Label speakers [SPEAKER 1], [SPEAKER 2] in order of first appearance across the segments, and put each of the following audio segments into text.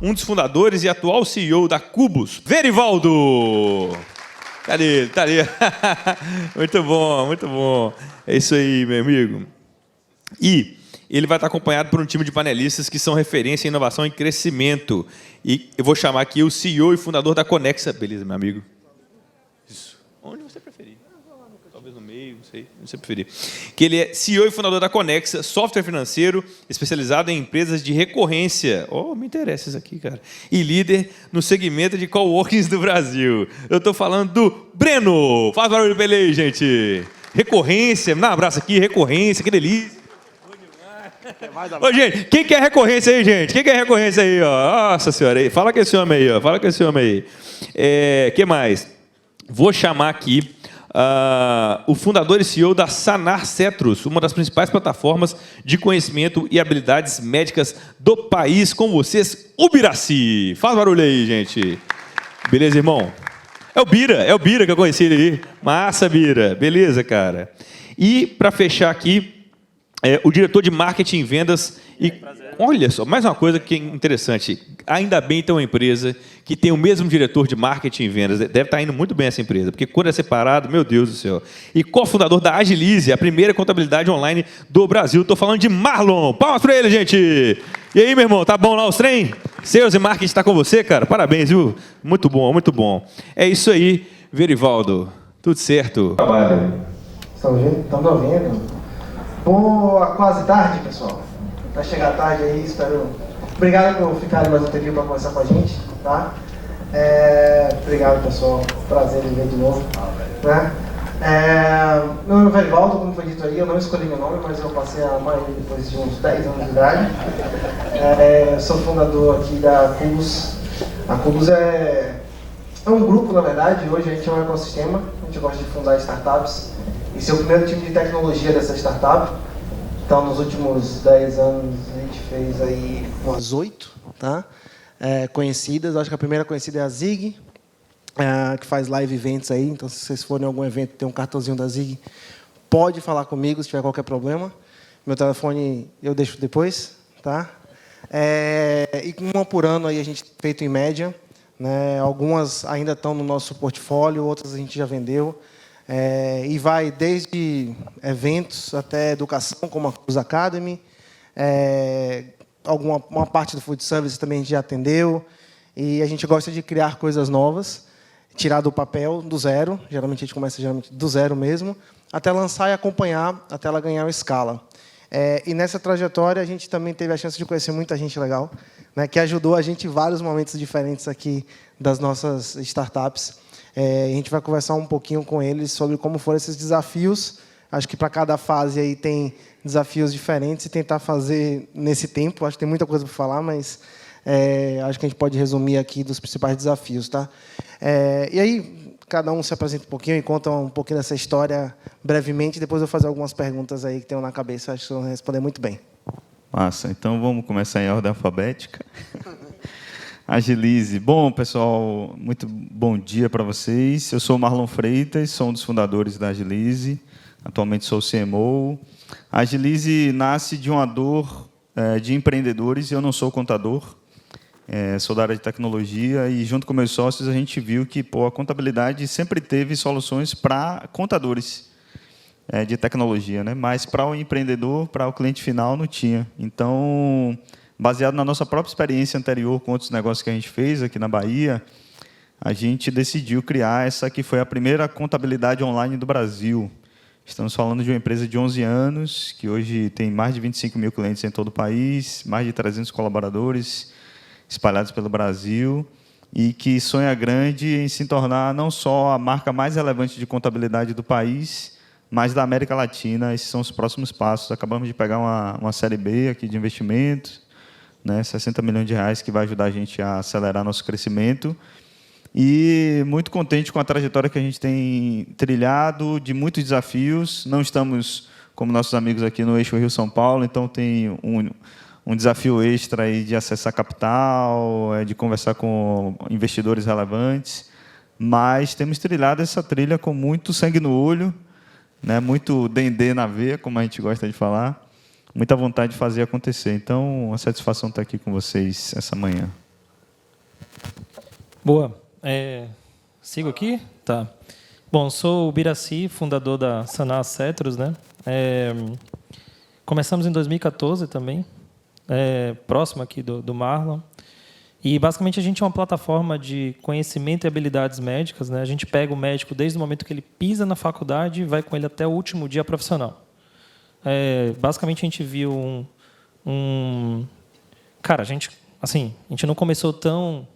[SPEAKER 1] um dos fundadores e atual CEO da Cubus, Verivaldo. Cadê ele? Tá ali. Muito bom, muito bom. É isso aí, meu amigo. E ele vai estar acompanhado por um time de panelistas que são referência em inovação e crescimento. E eu vou chamar aqui o CEO e fundador da Conexa. Beleza, meu amigo? Isso. Onde você preferir? Talvez no meio, não sei. Onde você preferir. Que ele é CEO e fundador da Conexa, software financeiro especializado em empresas de recorrência. Oh, me interessa isso aqui, cara. E líder no segmento de coworkings do Brasil. Eu estou falando do Breno. Faz barulho para ele aí, gente. Recorrência. Me dá um abraço aqui. Recorrência. Que delícia. Ô, gente, quem quer recorrência aí, gente? Quem quer recorrência aí, ó? Nossa senhora, aí. Fala com esse homem aí, ó. Fala com esse homem aí. Que mais? Vou chamar aqui o fundador e CEO da Sanar Cetrus, uma das principais plataformas de conhecimento e habilidades médicas do país. Com vocês, o Biraci. Faz barulho aí, gente. Beleza, irmão? É o Bira que eu conheci ele aí. Massa, Bira. Beleza, cara. E, para fechar aqui, o diretor de marketing e vendas. E olha só, mais uma coisa que é interessante. Ainda bem ter uma empresa que tem o mesmo diretor de marketing e vendas. Deve estar indo muito bem essa empresa, porque quando é separado, meu Deus do céu. E cofundador da Agilize, a primeira contabilidade online do Brasil. Estou falando de Marlon. Palmas para ele, gente. E aí, meu irmão, tá bom lá os trem? Sales e marketing está com você, cara? Parabéns, viu? Muito bom, muito bom. É isso aí, Verivaldo. Tudo certo.
[SPEAKER 2] Trabalho. Estamos ouvindo? Boa, quase tarde, pessoal. Vai chegar tarde aí, espero. Obrigado por ficarem mais um tempinho para conversar com a gente, tá? Obrigado, pessoal. Prazer em ver de novo. Né? Meu nome é Verivaldo, como foi dito aí, eu não escolhi meu nome, mas eu passei a maioria depois de uns 10 anos de idade. Sou fundador aqui da Cubus. A Cubus é um grupo, na verdade. Hoje a gente é um ecossistema, a gente gosta de fundar startups. Esse é o primeiro time de tecnologia dessa startup. Então, nos últimos 10 anos, a gente fez aí umas 8, tá? Conhecidas. Acho que a primeira conhecida é a Zig, que faz live events aí. Então, se vocês forem em algum evento tem um cartãozinho da Zig, pode falar comigo se tiver qualquer problema. Meu telefone eu deixo depois, tá? E uma por ano aí a gente feito em média, né? Algumas ainda estão no nosso portfólio, outras a gente já vendeu. E vai desde eventos até educação, como a Cruz Academy. Uma parte do food service também a gente já atendeu. E a gente gosta de criar coisas novas, tirar do papel, do zero. Geralmente a gente começa do zero mesmo, até lançar e acompanhar, até ela ganhar uma escala. E nessa trajetória a gente também teve a chance de conhecer muita gente legal, né, que ajudou a gente em vários momentos diferentes aqui das nossas startups. A gente vai conversar um pouquinho com eles sobre como foram esses desafios. Acho que para cada fase aí tem desafios diferentes e tentar fazer nesse tempo. Acho que tem muita coisa para falar, mas acho que a gente pode resumir aqui dos principais desafios, tá? E aí cada um se apresenta um pouquinho e conta um pouquinho dessa história brevemente. Depois eu vou fazer algumas perguntas aí que tenho na cabeça. Acho que eu vou responder muito bem.
[SPEAKER 3] Massa. Então vamos começar em ordem alfabética. Agilize. Bom, pessoal, muito bom dia para vocês. Eu sou o Marlon Freitas, sou um dos fundadores da Agilize. Atualmente sou o CMO. A Agilize nasce de uma dor de empreendedores e eu não sou contador. Sou da área de tecnologia e, junto com meus sócios, a gente viu que a contabilidade sempre teve soluções para contadores de tecnologia, né? Mas para o empreendedor, para o cliente final, não tinha. Então, baseado na nossa própria experiência anterior com outros negócios que a gente fez aqui na Bahia, a gente decidiu criar essa que foi a primeira contabilidade online do Brasil. Estamos falando de uma empresa de 11 anos, que hoje tem mais de 25 mil clientes em todo o país, mais de 300 colaboradores espalhados pelo Brasil, e que sonha grande em se tornar não só a marca mais relevante de contabilidade do país, mas da América Latina. Esses são os próximos passos. Acabamos de pegar uma série B aqui de investimentos, né, 60 milhões de reais, que vai ajudar a gente a acelerar nosso crescimento. E muito contente com a trajetória que a gente tem trilhado, de muitos desafios. Não estamos, como nossos amigos aqui, no eixo Rio-São Paulo, então tem um desafio extra aí de acessar capital, de conversar com investidores relevantes, mas temos trilhado essa trilha com muito sangue no olho, né, muito dendê na veia, como a gente gosta de falar, muita vontade de fazer acontecer. Então, a satisfação estar aqui com vocês essa manhã.
[SPEAKER 4] Boa. Sigo aqui? Tá. Bom, sou o Biraci, fundador da Sanar Cetros, né? Começamos em 2014 também, próximo aqui do Marlon. E, basicamente, a gente é uma plataforma de conhecimento e habilidades médicas, né? A gente pega o médico desde o momento que ele pisa na faculdade e vai com ele até o último dia profissional. Basicamente, a gente viu Cara, a gente não começou tão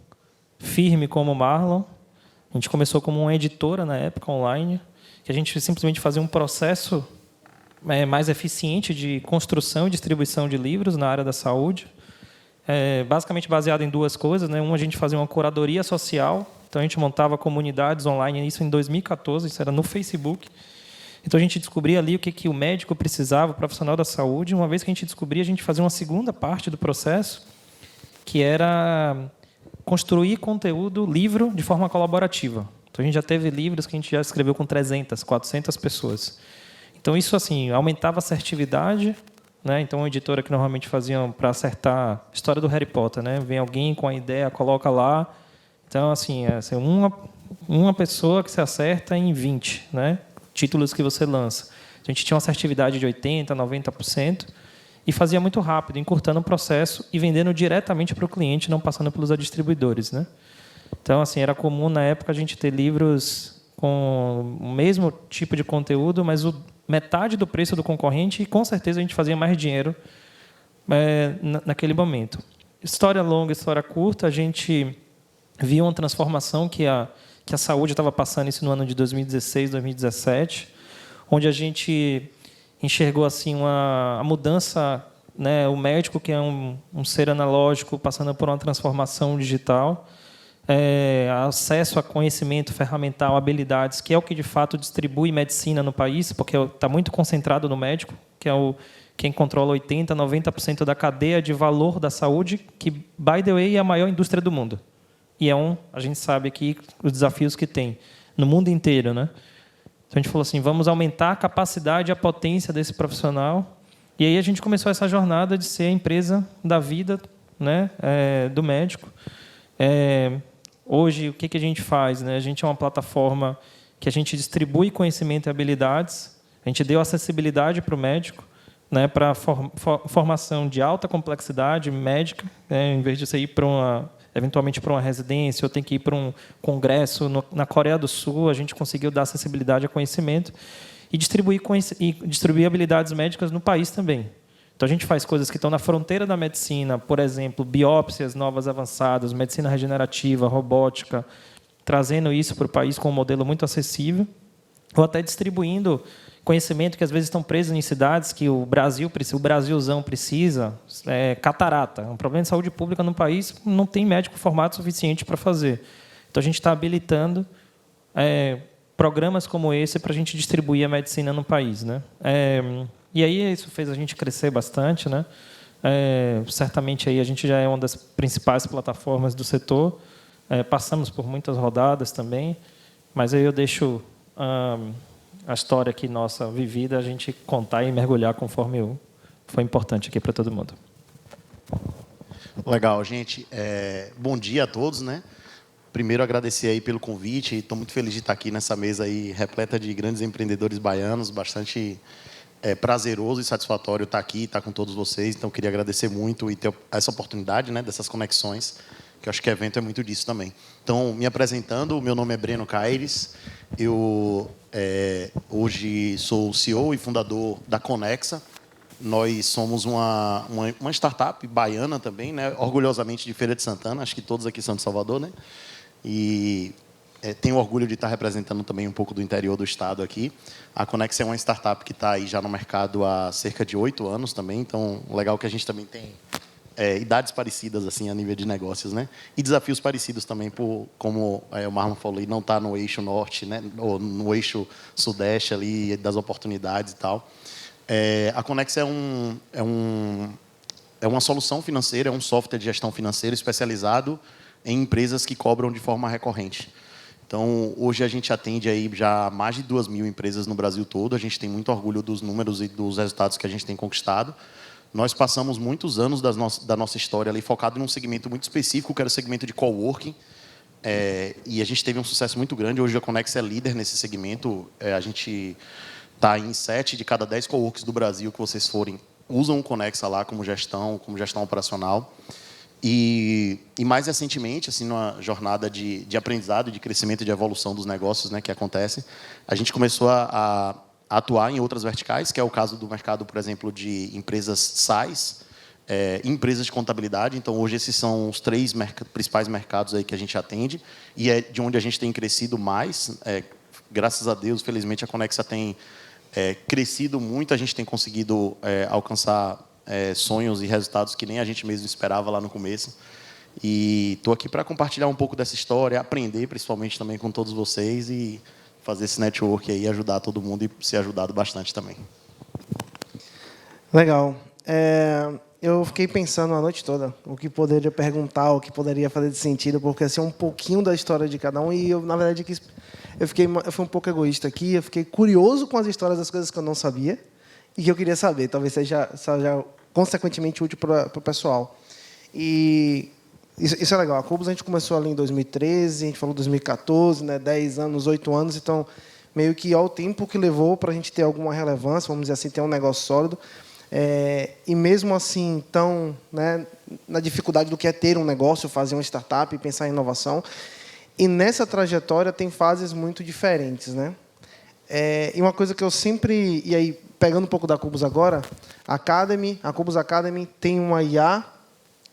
[SPEAKER 4] firme como o Marlon. A gente começou como uma editora, na época, online, que a gente simplesmente fazia um processo mais eficiente de construção e distribuição de livros na área da saúde, basicamente baseado em duas coisas, né? Uma, a gente fazia uma curadoria social, então a gente montava comunidades online, isso em 2014, isso era no Facebook. Então a gente descobria ali o que o médico precisava, o profissional da saúde. Uma vez que a gente descobria, a gente fazia uma segunda parte do processo, que era construir conteúdo, livro, de forma colaborativa. Então a gente já teve livros que a gente já escreveu com 300, 400 pessoas. Então isso aumentava a assertividade, né? Então uma editora que normalmente faziam para acertar a história do Harry Potter, né? Vem alguém com a ideia, coloca lá. Então uma pessoa que se acerta em 20, né? Títulos que você lança. A gente tinha uma assertividade de 80%, 90%, e fazia muito rápido, encurtando o processo e vendendo diretamente para o cliente, não passando pelos distribuidores, né? Então, era comum, na época, a gente ter livros com o mesmo tipo de conteúdo, mas metade do preço do concorrente, e, com certeza, a gente fazia mais dinheiro naquele momento. História longa, história curta, a gente viu uma transformação que a saúde estava passando, isso no ano de 2016, 2017, onde a gente enxergou a mudança, né? O médico, que é um ser analógico, passando por uma transformação digital, acesso a conhecimento ferramental, habilidades, que é o que de fato distribui medicina no país, porque está muito concentrado no médico, que é quem controla 80%, 90% da cadeia de valor da saúde, que, by the way, é a maior indústria do mundo. E a gente sabe aqui os desafios que tem no mundo inteiro, né? Então a gente falou assim, vamos aumentar a capacidade e a potência desse profissional. E aí a gente começou essa jornada de ser a empresa da vida, né? Do médico. Hoje, o que a gente faz, né? A gente é uma plataforma que a gente distribui conhecimento e habilidades. A gente deu acessibilidade para o médico, né? Para formação de alta complexidade médica, né? Em vez de você ir eventualmente para uma residência, ou tem que ir para um congresso na Coreia do Sul, a gente conseguiu dar acessibilidade a conhecimento e distribuir habilidades médicas no país também. Então, a gente faz coisas que estão na fronteira da medicina, por exemplo, biópsias novas avançadas, medicina regenerativa, robótica, trazendo isso para o país com um modelo muito acessível, ou até distribuindo conhecimento que às vezes estão presos em cidades que o Brasilzão precisa, catarata, um problema de saúde pública no país, não tem médico formado suficiente para fazer. Então a gente está habilitando programas como esse para a gente distribuir a medicina no país, né? E aí isso fez a gente crescer bastante, né? Certamente aí a gente já é uma das principais plataformas do setor. Passamos por muitas rodadas também, mas aí eu deixo a história aqui nossa vivida, a gente contar e mergulhar conforme foi importante aqui para todo mundo.
[SPEAKER 5] Legal, gente. Bom dia a todos, né? Primeiro, agradecer aí pelo convite. Estou muito feliz de estar aqui nessa mesa aí, repleta de grandes empreendedores baianos. Bastante prazeroso e satisfatório estar aqui, estar com todos vocês. Então, queria agradecer muito e ter essa oportunidade, né, dessas conexões, que eu acho que o evento é muito disso também. Então, me apresentando, o meu nome é Breno Caires. Eu hoje sou o CEO e fundador da Conexa. Nós somos uma startup baiana também, né? Orgulhosamente de Feira de Santana. Acho que todos aqui são de Salvador, né? E tenho orgulho de estar representando também um pouco do interior do estado aqui. A Conexa é uma startup que está aí já no mercado há cerca de 8 anos também. Então, legal que a gente também tem idades parecidas assim a nível de negócios, né? E desafios parecidos também, como o Marlon falou, não está no eixo norte, né? Ou no eixo sudeste ali das oportunidades e tal. A Conexa é uma solução financeira, é um software de gestão financeira especializado em empresas que cobram de forma recorrente. Então, hoje a gente atende aí já mais de 2.000 empresas no Brasil todo. A gente tem muito orgulho dos números e dos resultados que a gente tem conquistado. nós passamos muitos anos da nossa história ali focado num segmento muito específico, que era o segmento de coworking. E a gente teve um sucesso muito grande. Hoje a Conexa é líder nesse segmento. A gente está em 7 de cada 10 coworks do Brasil que vocês forem, usam o Conexa lá como gestão operacional. E mais recentemente, assim, numa jornada de aprendizado, de crescimento e de evolução dos negócios, né, que acontece, a gente começou a atuar em outras verticais, que é o caso do mercado, por exemplo, de empresas SaaS, empresas de contabilidade. Então, hoje, esses são os 3 principais mercados aí que a gente atende, e é de onde a gente tem crescido mais. Graças a Deus, felizmente, a Conexa tem crescido muito, a gente tem conseguido alcançar sonhos e resultados que nem a gente mesmo esperava lá no começo. E estou aqui para compartilhar um pouco dessa história, aprender principalmente também com todos vocês e fazer esse network aí, ajudar todo mundo e ser ajudado bastante também.
[SPEAKER 2] Legal. Eu fiquei pensando a noite toda o que poderia perguntar, o que poderia fazer de sentido, porque assim, um pouquinho da história de cada um, e eu, na verdade, eu fui um pouco egoísta aqui, eu fiquei curioso com as histórias das coisas que eu não sabia e que eu queria saber, talvez seja consequentemente útil para o pessoal. E isso é legal. A Cubus a gente começou ali em 2013, a gente falou 2014, né, 10 anos, 8 anos, então, meio que ao tempo que levou para a gente ter alguma relevância, vamos dizer assim, ter um negócio sólido. E mesmo assim, tão, né, na dificuldade do que é ter um negócio, fazer uma startup e pensar em inovação. E nessa trajetória tem fases muito diferentes, né? E uma coisa que eu sempre... E aí, pegando um pouco da Cubus agora, a Cubus Academy tem uma IA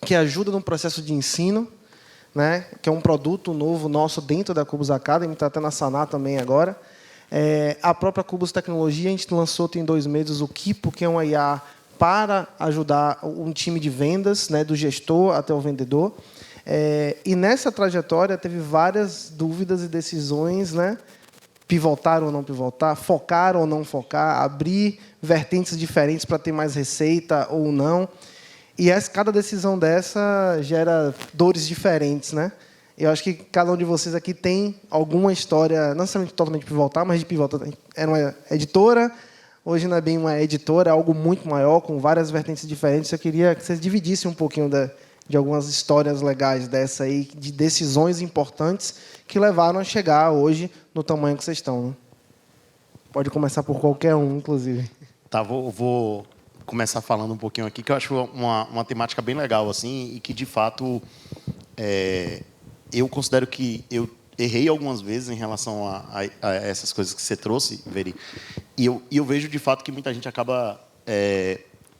[SPEAKER 2] que ajuda no processo de ensino, né, que é um produto novo nosso dentro da Cubus Academy, está até na Saná também agora. A própria Cubus Tecnologia, a gente lançou tem 2 meses o Kipo, que é uma IA para ajudar um time de vendas, né, do gestor até o vendedor. E nessa trajetória teve várias dúvidas e decisões, né, pivotar ou não pivotar, focar ou não focar, abrir vertentes diferentes para ter mais receita ou não. E cada decisão dessa gera dores diferentes, né? Eu acho que cada um de vocês aqui tem alguma história, não necessariamente totalmente pivotar, mas de pivotar. Era uma editora, hoje não é bem uma editora, é algo muito maior, com várias vertentes diferentes. Eu queria que vocês dividissem um pouquinho de algumas histórias legais dessa aí, de decisões importantes que levaram a chegar hoje no tamanho que vocês estão. Né? Pode começar por qualquer um, inclusive.
[SPEAKER 5] Tá, vou começar falando um pouquinho aqui, que eu acho uma temática bem legal, assim, e que, de fato, eu considero que eu errei algumas vezes em relação a essas coisas que você trouxe, Veri, e eu vejo, de fato, que muita gente acaba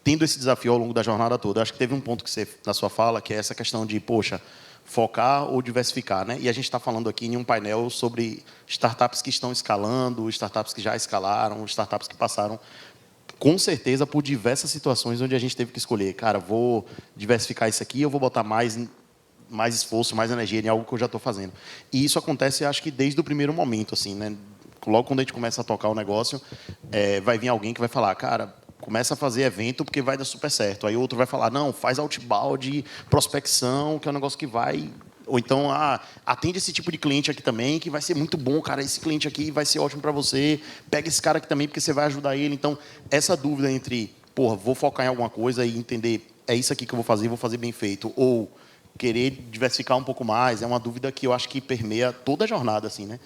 [SPEAKER 5] tendo esse desafio ao longo da jornada toda. Eu acho que teve um ponto que você, na sua fala, que é essa questão de, poxa, focar ou diversificar, né? E a gente está falando aqui em um painel sobre startups que estão escalando, startups que já escalaram, startups que passaram, com certeza, por diversas situações onde a gente teve que escolher. Cara, vou diversificar isso aqui, eu vou botar mais esforço, mais energia em algo que eu já estou fazendo. E isso acontece, acho que desde o primeiro momento, assim, né? Logo quando a gente começa a tocar o negócio, vai vir alguém que vai falar, cara, começa a fazer evento porque vai dar super certo. Aí outro vai falar, não, faz outbound, prospecção, que é um negócio que vai... Ou então, atende esse tipo de cliente aqui também, que vai ser muito bom, cara, esse cliente aqui vai ser ótimo para você. Pega esse cara aqui também, porque você vai ajudar ele. Então, essa dúvida entre, porra, vou focar em alguma coisa e entender, é isso aqui que eu vou fazer bem feito, ou querer diversificar um pouco mais, é uma dúvida que eu acho que permeia toda a jornada, assim, né?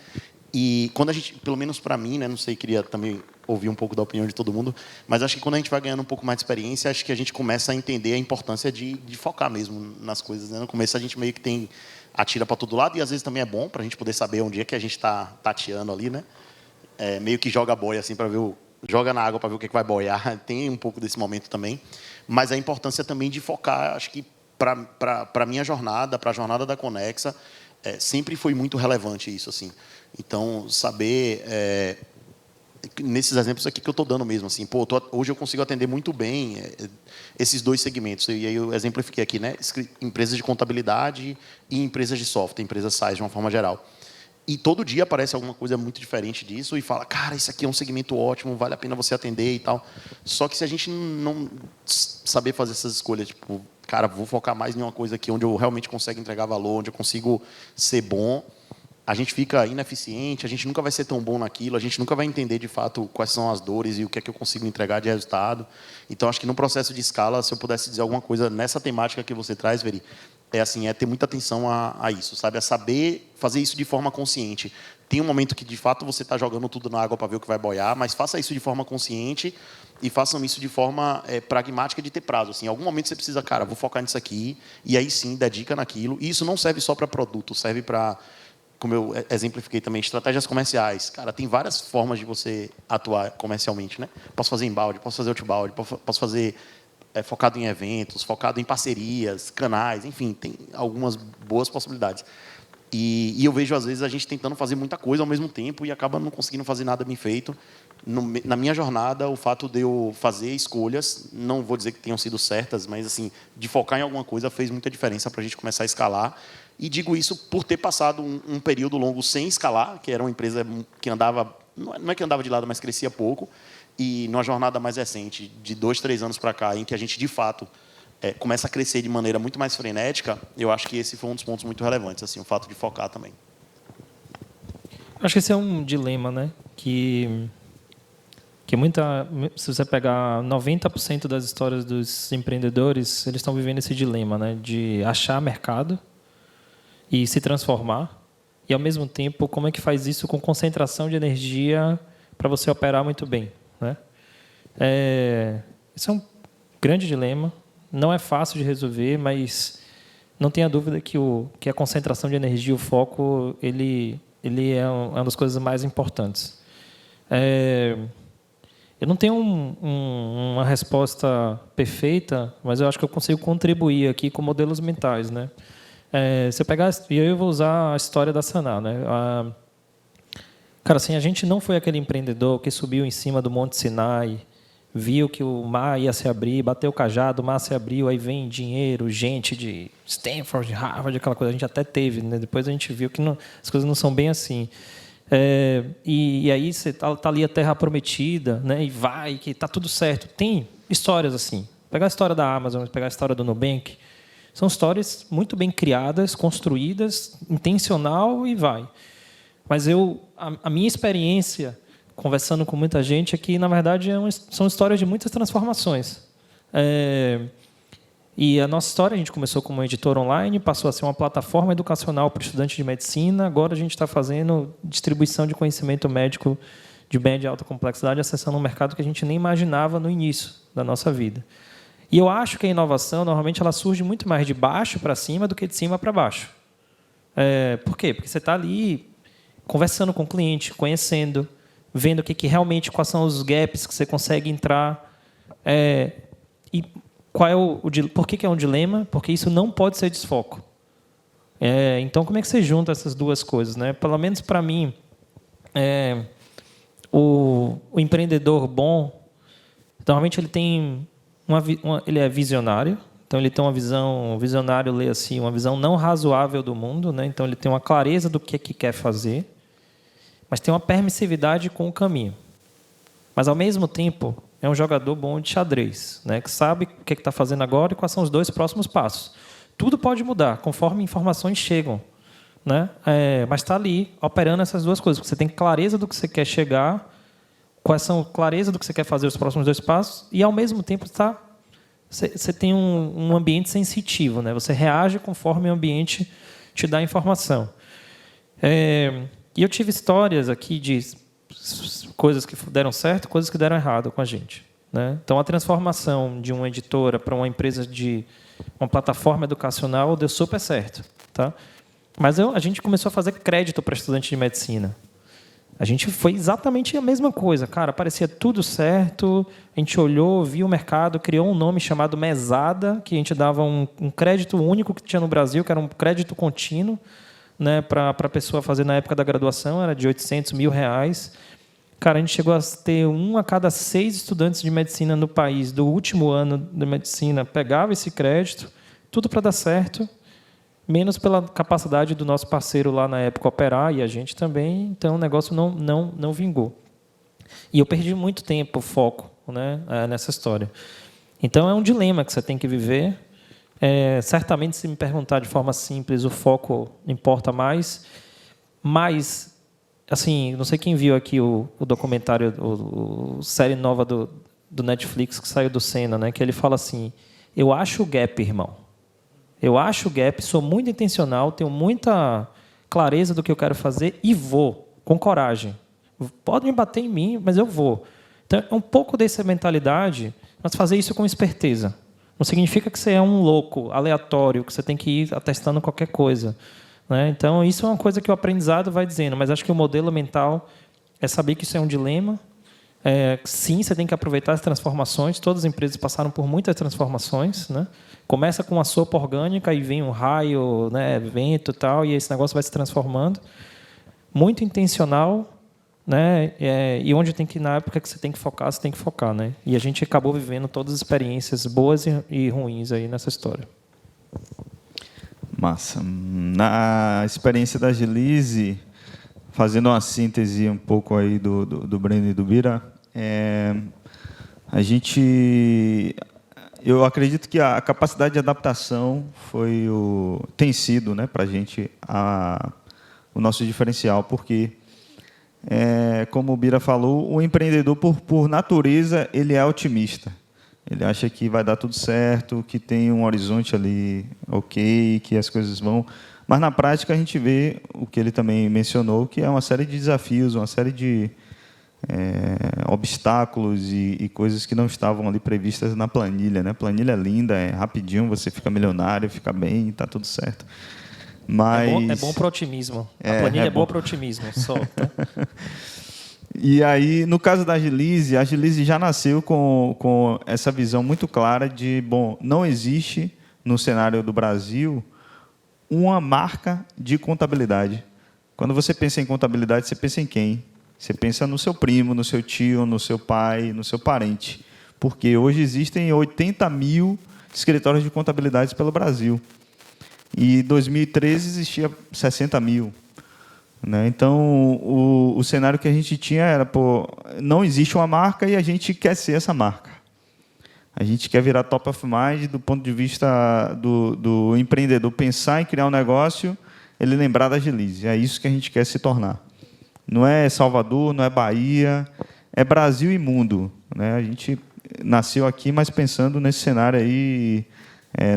[SPEAKER 5] E quando a gente, pelo menos para mim, né, não sei, queria também ouvir um pouco da opinião de todo mundo, mas acho que quando a gente vai ganhando um pouco mais de experiência, acho que a gente começa a entender a importância de focar mesmo nas coisas, né? No começo a gente meio que atira para todo lado, e às vezes também é bom para a gente poder saber onde é que a gente está tateando ali, né? Meio que joga a boia assim para ver joga na água para ver o que vai boiar, tem um pouco desse momento também, mas a importância também de focar, acho que para a minha jornada, para a jornada da Conexa, sempre foi muito relevante isso, assim. Então, saber, nesses exemplos aqui que eu estou dando mesmo, assim, pô, hoje eu consigo atender muito bem esses 2 segmentos. E aí eu exemplifiquei aqui, né? Empresas de contabilidade e empresas de software, empresas SaaS de uma forma geral. E todo dia aparece alguma coisa muito diferente disso e fala, cara, isso aqui é um segmento ótimo, vale a pena você atender e tal. Só que se a gente não saber fazer essas escolhas, tipo, cara, vou focar mais em uma coisa aqui onde eu realmente consigo entregar valor, onde eu consigo ser bom, a gente fica ineficiente, a gente nunca vai ser tão bom naquilo, a gente nunca vai entender de fato quais são as dores e o que é que eu consigo entregar de resultado. Então, acho que no processo de escala, se eu pudesse dizer alguma coisa nessa temática que você traz, Veri, é ter muita atenção a isso, sabe? A saber fazer isso de forma consciente. Tem um momento que, de fato, você está jogando tudo na água para ver o que vai boiar, mas faça isso de forma consciente e façam isso de forma pragmática de ter prazo. Assim, em algum momento você precisa, cara, vou focar nisso aqui, e aí sim, dedica naquilo. E isso não serve só para produto, serve para, como eu exemplifiquei também, estratégias comerciais. Cara, tem várias formas de você atuar comercialmente, né? Posso fazer inbound, posso fazer outbound, posso fazer focado em eventos, focado em parcerias, canais, enfim, tem algumas boas possibilidades. E eu vejo, às vezes, a gente tentando fazer muita coisa ao mesmo tempo e acaba não conseguindo fazer nada bem feito. Na minha jornada, o fato de eu fazer escolhas, não vou dizer que tenham sido certas, mas assim, de focar em alguma coisa fez muita diferença para a gente começar a escalar. E digo isso por ter passado um período longo sem escalar, que era uma empresa que andava, não é que andava de lado, mas crescia pouco. E numa jornada mais recente, de 2, 3 anos para cá, em que a gente, de fato, começa a crescer de maneira muito mais frenética, eu acho que esse foi um dos pontos muito relevantes, assim, o fato de focar também.
[SPEAKER 4] Acho que esse é um dilema, né? Que se você pegar 90% das histórias dos empreendedores, eles estão vivendo esse dilema, né? De achar mercado e se transformar, e, ao mesmo tempo, como é que faz isso com concentração de energia para você operar muito bem, né? Isso é um grande dilema. Não é fácil de resolver, mas não tenha dúvida que a concentração de energia, o foco, ele é uma das coisas mais importantes. Eu não tenho uma resposta perfeita, mas eu acho que eu consigo contribuir aqui com modelos mentais, né? Se eu pegar, e eu vou usar a história da Saná, né? Cara, assim, a gente não foi aquele empreendedor que subiu em cima do Monte Sinai, viu que o mar ia se abrir, bateu o cajado, o mar se abriu, aí vem dinheiro, gente de Stanford, de Harvard, aquela coisa. A gente até teve, né? Depois a gente viu que as coisas não são bem assim. E aí você tá ali a terra prometida, né? E vai, que tá tudo certo. Tem histórias assim. Pegar a história da Amazon, pegar a história do Nubank, são histórias muito bem criadas, construídas, intencional e vai. Mas a minha experiência, conversando com muita gente, é que, na verdade, são histórias de muitas transformações. E a nossa história, a gente começou como uma editora online, passou a ser uma plataforma educacional para estudantes de medicina, agora a gente está fazendo distribuição de conhecimento médico de média e alta complexidade, acessando um mercado que a gente nem imaginava no início da nossa vida. E eu acho que a inovação, normalmente, ela surge muito mais de baixo para cima do que de cima para baixo. Por quê? Porque você está ali conversando com o cliente, conhecendo, vendo quais são os gaps que você consegue entrar. E qual é por que é um dilema? Porque isso não pode ser desfoco. Então, como é que você junta essas duas coisas, né? Pelo menos para mim, o empreendedor bom, normalmente ele tem ele é visionário. Então ele tem uma visão, visionário lê assim, uma visão não razoável do mundo, né? Então ele tem uma clareza do que quer fazer, mas tem uma permissividade com o caminho. Mas ao mesmo tempo é um jogador bom de xadrez, né? Que sabe o que está fazendo agora e quais são os 2 próximos passos. Tudo pode mudar conforme informações chegam, né? Mas está ali operando essas duas coisas. Você tem clareza do que você quer chegar, quais são clareza do que você quer fazer os próximos 2 passos e ao mesmo tempo você tem um ambiente sensitivo, né? Você reage conforme o ambiente te dá informação. E eu tive histórias aqui de coisas que deram certo, coisas que deram errado com a gente, né? Então, a transformação de uma editora para uma empresa de uma plataforma educacional deu super certo, tá? Mas a gente começou a fazer crédito para estudante de medicina. A gente foi exatamente a mesma coisa, cara. Parecia tudo certo. A gente olhou, viu o mercado, criou um nome chamado Mesada, que a gente dava um crédito único que tinha no Brasil, que era um crédito contínuo, né, para a pessoa fazer na época da graduação, era de R$800 mil. Cara, a gente chegou a ter 1 a cada 6 estudantes de medicina no país do último ano de medicina pegava esse crédito, tudo para dar certo, menos pela capacidade do nosso parceiro lá na época operar e a gente também, então o negócio não vingou. E eu perdi muito tempo, foco, né, nessa história. Então é um dilema que você tem que viver. Certamente, se me perguntar de forma simples, o foco importa mais. Mas, assim, não sei quem viu aqui o documentário, a série nova do Netflix que saiu do Senna, né? Que ele fala assim: eu acho o gap, irmão. Eu acho o gap, sou muito intencional, tenho muita clareza do que eu quero fazer e vou, com coragem. Pode me bater em mim, mas eu vou. Então, é um pouco dessa mentalidade, mas fazer isso com esperteza. Não significa que você é um louco, aleatório, que você tem que ir atestando qualquer coisa, né? Então, isso é uma coisa que o aprendizado vai dizendo, mas acho que o modelo mental é saber que isso é um dilema. Sim, você tem que aproveitar as transformações. Todas as empresas passaram por muitas transformações, né? Começa com uma sopa orgânica e vem um raio, né, vento e tal, e esse negócio vai se transformando. Muito intencional, né? E onde tem que, na época que você tem que focar, você tem que focar, né? E a gente acabou vivendo todas as experiências boas e ruins aí nessa história.
[SPEAKER 3] Massa. Na experiência da Agilize, fazendo uma síntese um pouco aí do Breno e do Bira, eu acredito que a capacidade de adaptação tem sido, né, para a gente o nosso diferencial, porque, como o Bira falou, o empreendedor, por natureza, ele é otimista. Ele acha que vai dar tudo certo, que tem um horizonte ali ok, que as coisas vão... Mas, na prática, a gente vê o que ele também mencionou, que é uma série de desafios, uma série de obstáculos e coisas que não estavam ali previstas na planilha, né? Planilha é linda, é rapidinho, você fica milionário, fica bem, está tudo certo. Mas...
[SPEAKER 4] É bom para o otimismo. A planilha é boa para o otimismo, só. Tá?
[SPEAKER 3] E aí, no caso da Agilize, a Agilize já nasceu com essa visão muito clara de, não existe no cenário do Brasil uma marca de contabilidade. Quando você pensa em contabilidade, você pensa em quem? Você pensa no seu primo, no seu tio, no seu pai, no seu parente. Porque hoje existem 80 mil escritórios de contabilidade pelo Brasil. E em 2013 existia 60 mil. Né? Então, o cenário que a gente tinha era, não existe uma marca e a gente quer ser essa marca. A gente quer virar top of mind do ponto de vista do empreendedor pensar em criar um negócio, ele lembrar da Agilize. É isso que a gente quer se tornar. Não é Salvador, não é Bahia, é Brasil e mundo. Né? A gente nasceu aqui, mas pensando nesse cenário aí,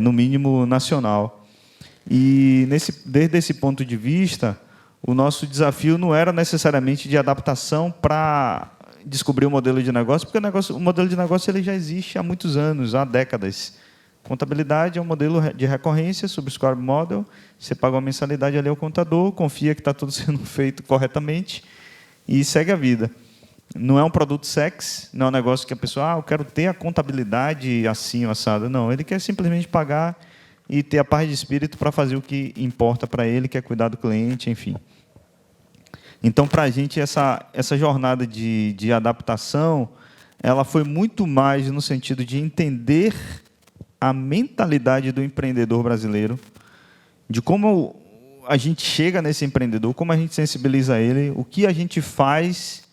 [SPEAKER 3] no mínimo nacional. E desde esse ponto de vista, o nosso desafio não era necessariamente de adaptação para descobrir o modelo de negócio, porque o modelo de negócio ele já existe há muitos anos, há décadas. Contabilidade é um modelo de recorrência, subscribe model, você paga uma mensalidade ali ao contador, confia que está tudo sendo feito corretamente e segue a vida. Não é um produto sexy, não é um negócio que a pessoa, eu quero ter a contabilidade assim, assada. Não, ele quer simplesmente pagar e ter a paz de espírito para fazer o que importa para ele, que é cuidar do cliente, enfim. Então, para a gente, essa jornada de adaptação, ela foi muito mais no sentido de entender a mentalidade do empreendedor brasileiro, de como a gente chega nesse empreendedor, como a gente sensibiliza ele, o que a gente faz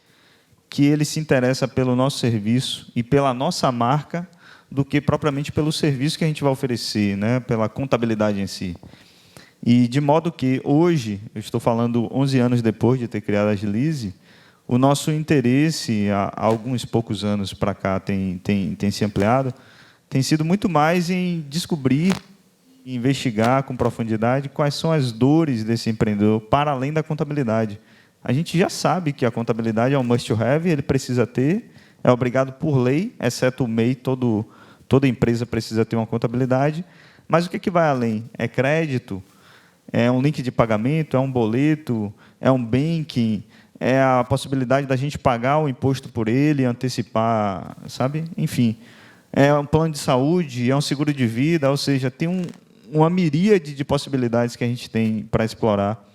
[SPEAKER 3] que ele se interessa pelo nosso serviço e pela nossa marca, do que propriamente pelo serviço que a gente vai oferecer, né? Pela contabilidade em si. E de modo que hoje, eu estou falando 11 anos depois de ter criado a Agilize, o nosso interesse, há alguns poucos anos para cá, tem se ampliado, tem sido muito mais em descobrir, investigar com profundidade quais são as dores desse empreendedor para além da contabilidade. A gente já sabe que a contabilidade é um must-have, ele precisa ter, é obrigado por lei, exceto o MEI, toda empresa precisa ter uma contabilidade, mas o que vai além? É crédito? É um link de pagamento? É um boleto? É um banking? É a possibilidade da gente pagar o imposto por ele, antecipar, sabe? Enfim, é um plano de saúde, é um seguro de vida, ou seja, tem uma miríade de possibilidades que a gente tem para explorar.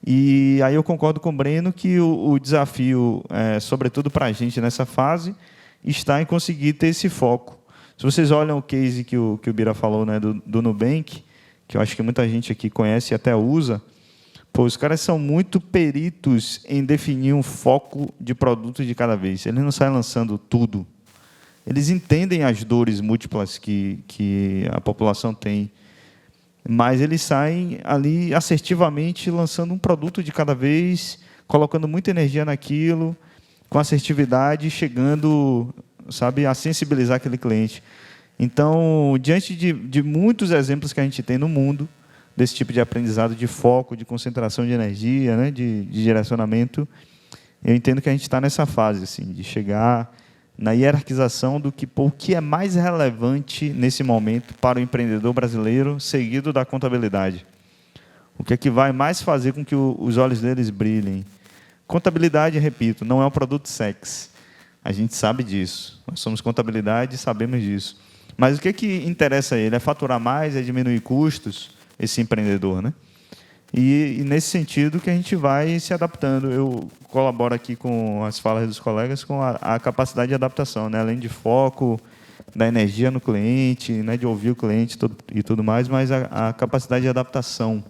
[SPEAKER 3] E aí eu concordo com o Breno que o desafio, sobretudo para a gente nessa fase, está em conseguir ter esse foco. Se vocês olham o case que o Bira falou, né, do Nubank, que eu acho que muita gente aqui conhece e até usa, os caras são muito peritos em definir um foco de produto de cada vez. Eles não saem lançando tudo. Eles entendem as dores múltiplas que a população tem. mas eles saem ali assertivamente lançando um produto de cada vez, colocando muita energia naquilo, com assertividade, chegando, sabe, a sensibilizar aquele cliente. Então, diante de muitos exemplos que a gente tem no mundo, desse tipo de aprendizado, de foco, de concentração de energia, né, de direcionamento, eu entendo que a gente está nessa fase assim, de chegar na hierarquização do que, o que é mais relevante nesse momento para o empreendedor brasileiro, seguido da contabilidade. O que é que vai mais fazer com que os olhos deles brilhem? Contabilidade, repito, não é um produto sexy. A gente sabe disso. Nós somos contabilidade e sabemos disso. Mas o que é que interessa a ele? É faturar mais, é diminuir custos? Esse empreendedor, né? E nesse sentido que a gente vai se adaptando. Eu colaboro aqui com as falas dos colegas com a capacidade de adaptação, né? Além de foco, da energia no cliente, né? De ouvir o cliente e tudo mais, mas a capacidade de adaptação.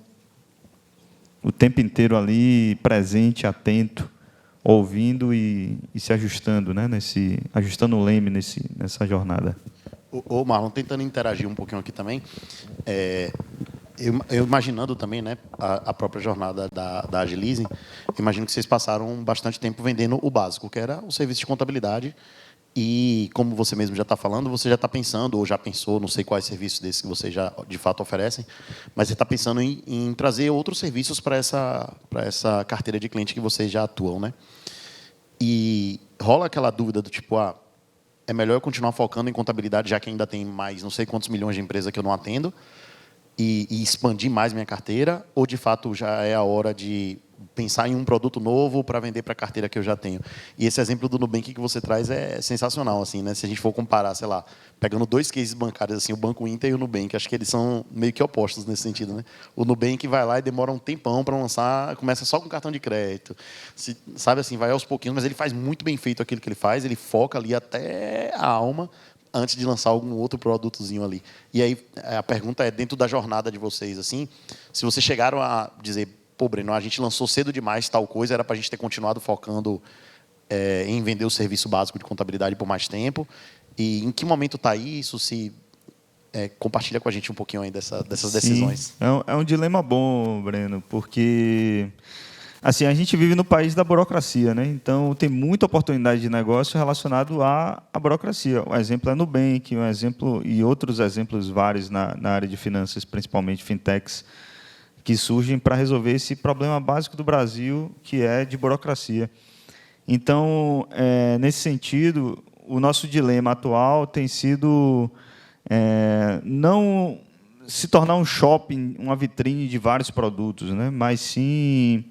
[SPEAKER 3] O tempo inteiro ali, presente, atento, ouvindo e se ajustando, né? Ajustando o leme nessa jornada.
[SPEAKER 5] Ô, Marlon, tentando interagir um pouquinho aqui também, eu imaginando também, né, a própria jornada da Agilize, eu imagino que vocês passaram bastante tempo vendendo o básico, que era o serviço de contabilidade, e como você mesmo já está falando, você já está pensando, ou já pensou, não sei quais serviços desses que vocês já de fato oferecem, mas você está pensando em trazer outros serviços para essa carteira de cliente que vocês já atuam, né? E rola aquela dúvida do tipo, é melhor eu continuar focando em contabilidade, já que ainda tem mais não sei quantos milhões de empresas que eu não atendo, e expandir mais minha carteira, ou de fato já é a hora de pensar em um produto novo para vender para a carteira que eu já tenho? E esse exemplo do Nubank que você traz é sensacional, assim, né? Se a gente for comparar, sei lá, pegando dois cases bancários, assim, o Banco Inter e o Nubank, acho que eles são meio que opostos nesse sentido, né? O Nubank vai lá e demora um tempão para lançar, começa só com cartão de crédito, sabe assim, vai aos pouquinhos, mas ele faz muito bem feito aquilo que ele faz, ele foca ali até a alma antes de lançar algum outro produtozinho ali. E aí a pergunta é, dentro da jornada de vocês, assim, se vocês chegaram a dizer, pô, Breno, a gente lançou cedo demais tal coisa, era para a gente ter continuado focando em vender o serviço básico de contabilidade por mais tempo, e em que momento está isso? Se compartilha com a gente um pouquinho aí dessas decisões.
[SPEAKER 3] É um dilema bom, Breno, porque assim, a gente vive no país da burocracia, né? Então, tem muita oportunidade de negócio relacionado à burocracia. O exemplo é Nubank, um exemplo e outros exemplos vários na área de finanças, principalmente fintechs, que surgem para resolver esse problema básico do Brasil, que é de burocracia. Então, nesse sentido, o nosso dilema atual tem sido não se tornar um shopping, uma vitrine de vários produtos, né? Mas sim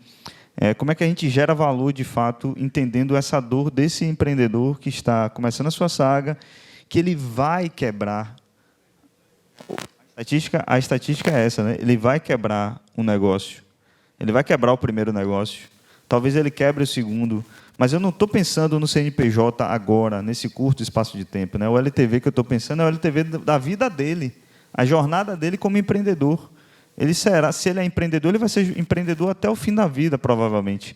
[SPEAKER 3] como é que a gente gera valor, de fato, entendendo essa dor desse empreendedor que está começando a sua saga, que ele vai quebrar. A estatística é essa, né? Ele vai quebrar um negócio. Ele vai quebrar o primeiro negócio. Talvez ele quebre o segundo. Mas eu não estou pensando no CNPJ agora, nesse curto espaço de tempo, né? O LTV que eu estou pensando é o LTV da vida dele, a jornada dele como empreendedor. Ele será, se ele é empreendedor, ele vai ser empreendedor até o fim da vida, provavelmente.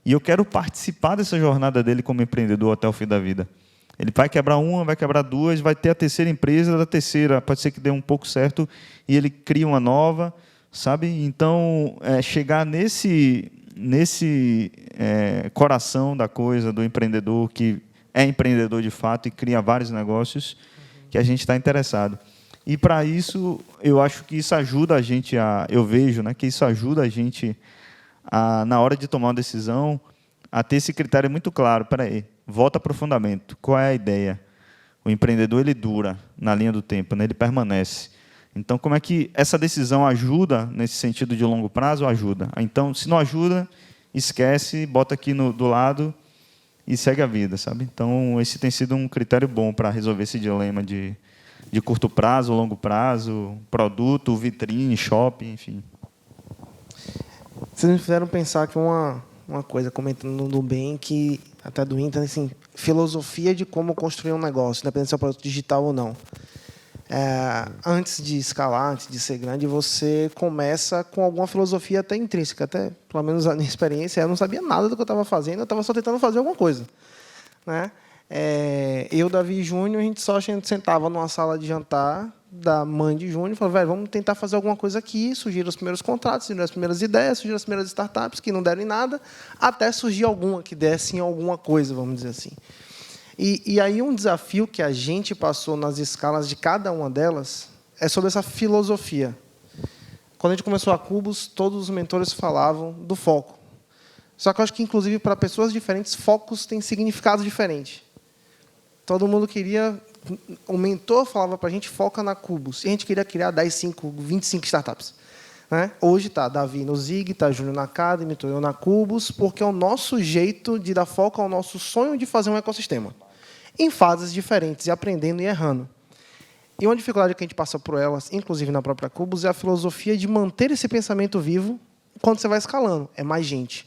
[SPEAKER 3] E eu quero participar dessa jornada dele como empreendedor até o fim da vida. Ele vai quebrar uma, vai quebrar duas, vai ter a terceira empresa, da terceira pode ser que dê um pouco certo e ele cria uma nova, sabe? Então, chegar nesse coração da coisa do empreendedor que é empreendedor de fato e cria vários negócios que a gente está interessado. E, para isso, eu acho que isso ajuda a gente eu vejo, né, que isso ajuda a gente, na hora de tomar uma decisão, a ter esse critério muito claro. Espera aí, volta para o fundamento. Qual é a ideia? O empreendedor, ele dura na linha do tempo, né, ele permanece. Então, como é que essa decisão ajuda nesse sentido de longo prazo? Ajuda. Então, se não ajuda, esquece, bota aqui do lado e segue a vida, sabe? Então, esse tem sido um critério bom para resolver esse dilema de curto prazo, longo prazo, produto, vitrine, shopping, enfim.
[SPEAKER 2] Vocês me fizeram pensar que uma coisa, comentando no Nubank, até do Inter, assim, filosofia de como construir um negócio, independente se é um produto digital ou não. Antes de escalar, antes de ser grande, você começa com alguma filosofia até intrínseca. Até, pelo menos a minha experiência, eu não sabia nada do que eu estava fazendo, eu estava só tentando fazer alguma coisa, né? Eu, Davi e Júnior, a gente sentava numa sala de jantar da mãe de Júnior, falou, velho, vamos tentar fazer alguma coisa aqui. Surgiram os primeiros contratos, surgiram as primeiras ideias, surgiram as primeiras startups que não deram em nada, até surgir alguma que desse em alguma coisa, vamos dizer assim. E aí um desafio que a gente passou nas escalas de cada uma delas é sobre essa filosofia. Quando a gente começou a Cubus, todos os mentores falavam do foco. Só que eu acho que, inclusive, para pessoas diferentes, focos têm significado diferente. Todo mundo queria... O mentor falava para a gente, foca na Cubus. E a gente queria criar 10, 5, 25 startups. Né? Hoje está Davi no Zig, está Júnior na Academy, estou eu na Cubus, porque é o nosso jeito de dar foco ao nosso sonho de fazer um ecossistema. Em fases diferentes, e aprendendo e errando. E uma dificuldade que a gente passa por elas, inclusive na própria Cubus, é a filosofia de manter esse pensamento vivo quando você vai escalando. É mais gente.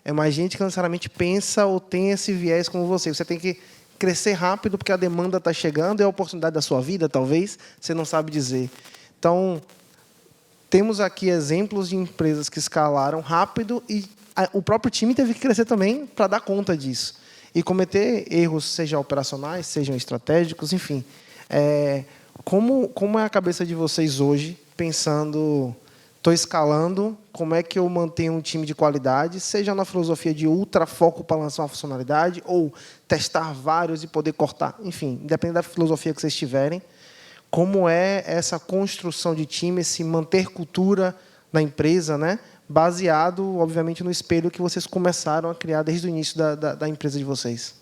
[SPEAKER 2] É mais gente que necessariamente pensa ou tem esse viés como você. Você tem que crescer rápido porque a demanda está chegando, é a oportunidade da sua vida, talvez, você não sabe dizer. Então, temos aqui exemplos de empresas que escalaram rápido e o próprio time teve que crescer também para dar conta disso. E cometer erros, sejam operacionais, sejam estratégicos, enfim. Como é a cabeça de vocês hoje, pensando, estou escalando, como é que eu mantenho um time de qualidade, seja na filosofia de ultra foco para lançar uma funcionalidade, ou testar vários e poder cortar, enfim, independente da filosofia que vocês tiverem, como é essa construção de time, esse manter cultura na empresa, né, baseado, obviamente, no espelho que vocês começaram a criar desde o início da empresa de vocês.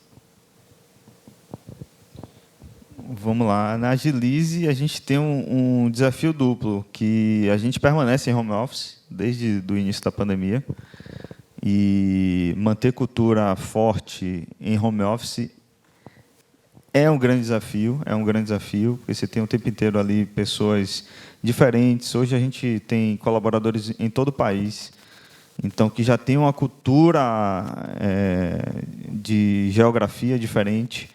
[SPEAKER 3] Vamos lá. Na Agilize, a gente tem um desafio duplo, que a gente permanece em home office desde o início da pandemia. E manter cultura forte em home office é um grande desafio, porque você tem o tempo inteiro ali pessoas diferentes. Hoje a gente tem colaboradores em todo o país, então que já tem uma cultura de geografia diferente.